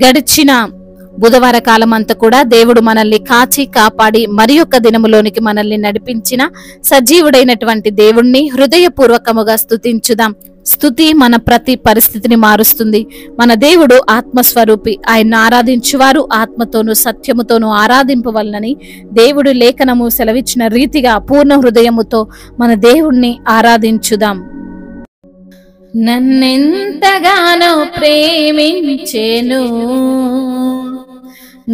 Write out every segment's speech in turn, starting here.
గడిచిన బుధవార కాలం అంతా కూడా దేవుడు మనల్ని కాచి కాపాడి మరి యొక్క దినములోనికి మనల్ని నడిపించిన సజీవుడైనటువంటి దేవుణ్ణి హృదయపూర్వకముగా స్తుతించుదాం. స్తుతి మన ప్రతి పరిస్థితిని మారుస్తుంది. మన దేవుడు ఆత్మస్వరూపి. ఆయన్ను ఆరాధించువారు ఆత్మతోనూ సత్యముతోనూ ఆరాధింపవలనని దేవుడు లేఖనము సెలవిచ్చిన రీతిగా పూర్ణ హృదయముతో మన దేవుణ్ణి ఆరాధించుదాం. నన్నెంతగానో ప్రేమించెను,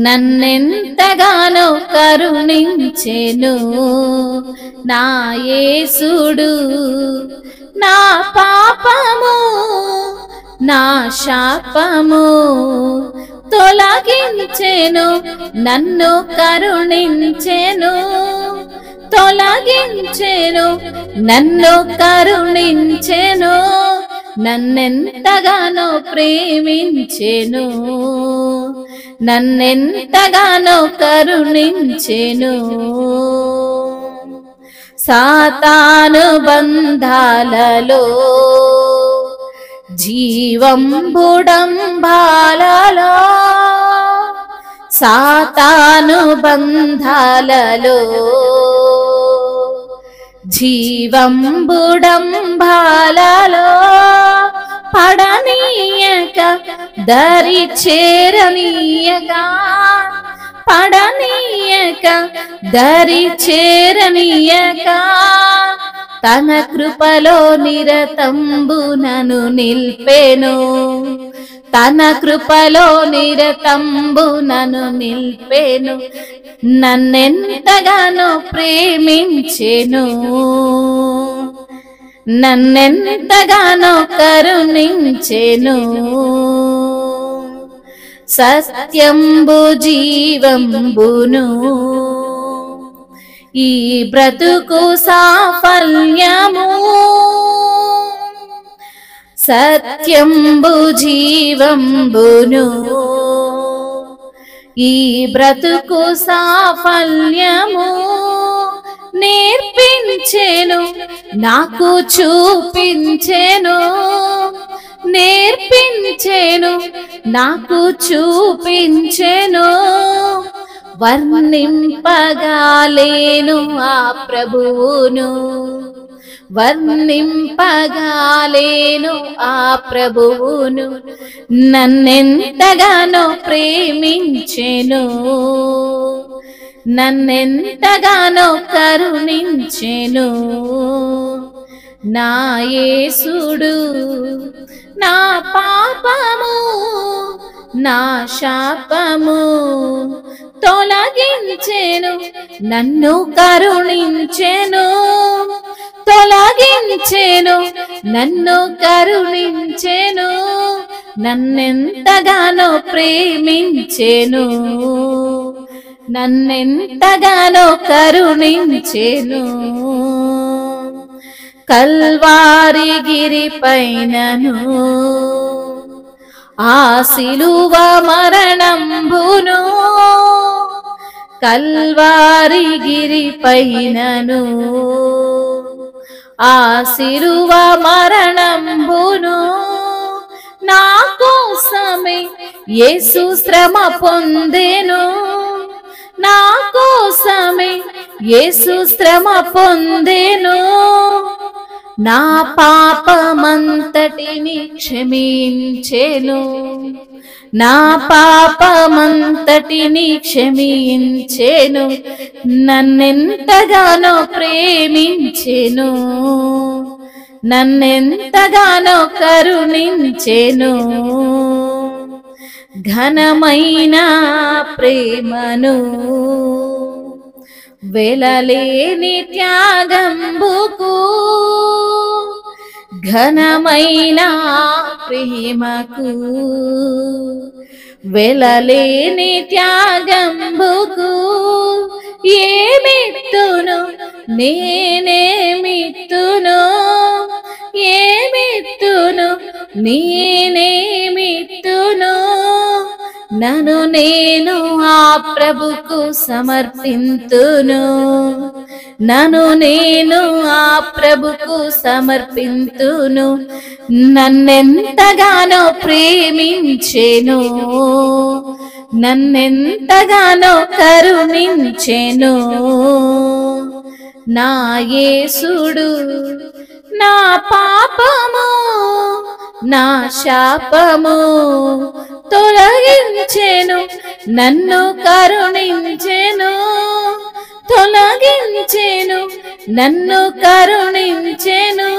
నన్నెంతగానో కరుణించెను నా యేసుడు. నా పాపము నా శాపము తొలగించెను, నన్ను కరుణించెను, తొలగించెను, నన్ను కరుణించెను, నన్నెంతగానో ప్రేమించెను, నన్నెంతగానో కరుణించెను. సాతాను బంధాలలో జీవంబుడంబాలలో, సాతాను బంధాలలో జీవంబుడంబాలలో పడనీయక దరి చేరనీయక, పడనీయక దరి చేరనీయక, తన కృపలో నిరతంబు నన్ను నిల్పెను, తన కృపలో నిరతంబు నన్ను నిల్పెను. నన్నెంతగానో ప్రేమించెను, నన్నెంతగానో కరుణించెను. సత్యంబు జీవంబును ఈ బ్రతుకు సాఫల్యము, సత్యంబు జీవంబును ఈ బ్రతుకు సాఫల్యము నేర్పించెను, నాకు చూపించెను, నేర్పించెను, నాకు చూపించెను. వర్ణింపగాలేను ఆ ప్రభువును, వర్ణింపగాలేను ఆ ప్రభువును. నన్నెంతగానో ప్రేమించెను, నన్నెంతగానో కరుణించెను నా యేసుడు. నా పాపము నా శాపము తొలగించెను, నన్ను కరుణించెను, తొలగించెను, నన్ను కరుణించెను. నన్నెంతగానో ప్రేమించెను, నన్నెంతగానో కరుణించెను. కల్వారి గిరి పైనను ఆ సిలువ మరణంబును, కల్వారి గిరి పైనను ఆ సిలువ మరణంబును నా కోసమే యేసు శ్రమ పొందెను, నా కోసమే యేసు శ్రమ పొందెను. నా పాపమంతటిని క్షమించెను, నా పాపమంతటిని క్షమించెను. నన్నెంతగానో ప్రేమించెను, నన్నెంతగానో కరుణించెను. ఘనమైన ప్రేమను వెలలేని త్యాగంబుకు, ఘనమైన ప్రేమకు వెలలేని త్యాగంబుకు ఏమిత్తును నేనేమిత్తును, ఏమిత్తును నేనేమిత్తును. నన్ను నేను ఆ ప్రభుకు సమర్పింతును, నన్ను నేను ఆ ప్రభుకు సమర్పింతును. నన్నెంతగానో ప్రేమించెను, నన్నెంతగానో కరుణించెను నా యేసుడు. నా పాపము నా శాపము తొలగించెను, నన్ను కరుణించెను, తొలగించెను, నన్ను కరుణించెను.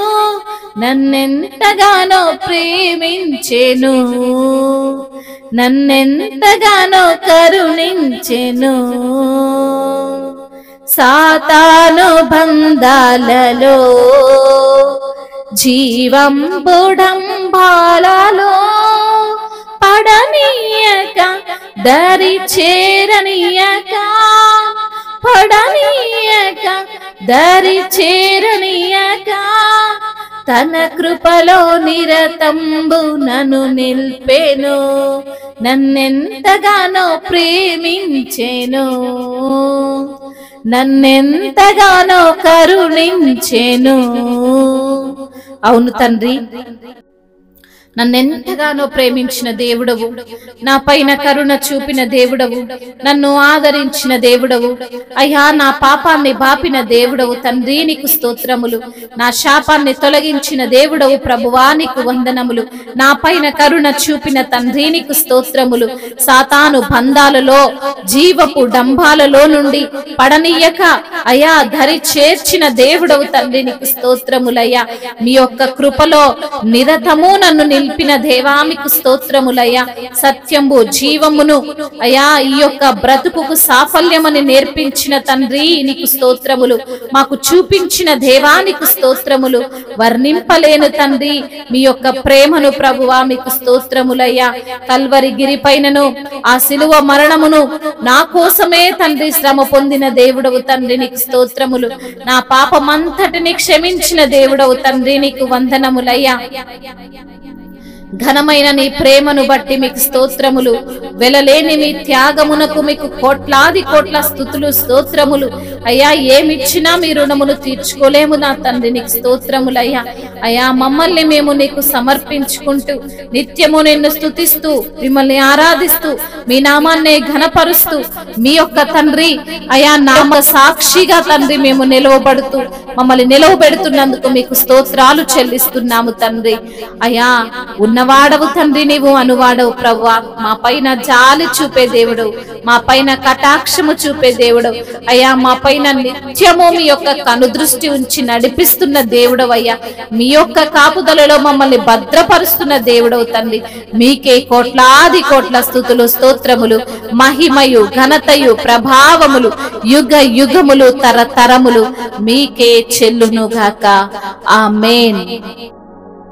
నన్నెంతగానో ప్రేమించెను, నన్నెంతగానో కరుణించెను. సాతాను బంధాలలో జీవంబుడంబాలలో పడనీయక దరి చేరనీయక, పడనీయక దరి చేరనీయక, తన కృపలో నిరతంబు నన్ను నిల్పెను, నన్నెంతగానో ప్రేమించెను, నన్నెంతగానో కరుణించెను. అవును తండ్రి, నన్నెంతగానో ప్రేమించిన దేవుడవు, నా పైన కరుణ చూపిన దేవుడవు, నన్ను ఆదరించిన దేవుడవు అయ్యా, నా పాపాన్ని బాపిన దేవుడవు తండ్రి, నీకు స్తోత్రములు. నా శాపాన్ని తొలగించిన దేవుడవు ప్రభువా, నీకు వందనములు. నా పైన కరుణ చూపిన తండ్రి, నీకు స్తోత్రములు. సాతాను బంధాలలో జీవపు డంబాలలో నుండి పడనీయక అయ్యా ధరి చేర్చిన దేవుడవు తండ్రి, నీకు స్తోత్రములయ్యా. మీ యొక్క కృపలో నిరతము నన్ను నిలిపిన దేవా, మీకు స్తోత్రములయ్యా. సత్యము జీవమును అయ్యా ఈ యొక్క బ్రతుకుకు సాఫల్యమని నేర్పించిన తండ్రి, నీకు స్తోత్రములు. మాకు చూపించిన దేవా, నీకు స్తోత్రములు. వర్ణింపలేను తండ్రి మీ యొక్క ప్రేమను ప్రభువా, మీకు స్తోత్రములయ్యా. కల్వరి గిరిపైనను ఆ శిలువ మరణమును నా కోసమే తండ్రి శ్రమ పొందిన దేవుడవు తండ్రి, నీకు స్తోత్రములు. నా పాపమంతటిని క్షమించిన దేవుడవు తండ్రి, నీకు వందనములయ్యా. ఘనమైన నీ ప్రేమను బట్టి మీకు స్తోత్రములు. వెలలేని మీ త్యాగమునకు మీకు కోట్లాది కోట్ల స్తుతులు, స్తోత్రములు అయ్యా. ఏమిచ్చినా మీ రుణమును తీర్చుకోలేము నా తండ్రి, నీకు స్తోత్రములయ్యా. అయ్యా మమ్మల్ని మేము నీకు సమర్పించుకుంటూ నిత్యము నిన్ను స్తుతిస్తూ మిమ్మల్ని ఆరాధిస్తూ మీ నామాన్ని ఘనపరుస్తూ మీ యొక్క తండ్రి అయ్యా నామ సాక్షిగా తండ్రి మేము నిలవబడుతూ మమ్మల్ని నిలవబెడుతున్నందుకు మీకు స్తోత్రాలు చెల్లిస్తున్నాము తండ్రి. అయ్యా ఉన్నవాడవు తండ్రి, నీవు అనువాడవు ప్రభువా. మా పైన జాలి చూపే దేవుడు, మా పైన కటాక్షము చూపే దేవుడు అయ్యా. మా పైన నిత్యము మీ యొక్క కనుదృష్టి ఉంచి నడిపిస్తున్న దేవుడవు అయ్యా. మీ యొక్క కాపుదలలో మమ్మల్ని భద్రపరుస్తున్న దేవుడవు తండ్రి. మీకే కోట్లాది కోట్ల స్తుతులు, స్తోత్రములు, మహిమయు ఘనతయు ప్రభావములు యుగ యుగములు తరతరములు మీకే చెల్లునుగాక. ఆమేన్.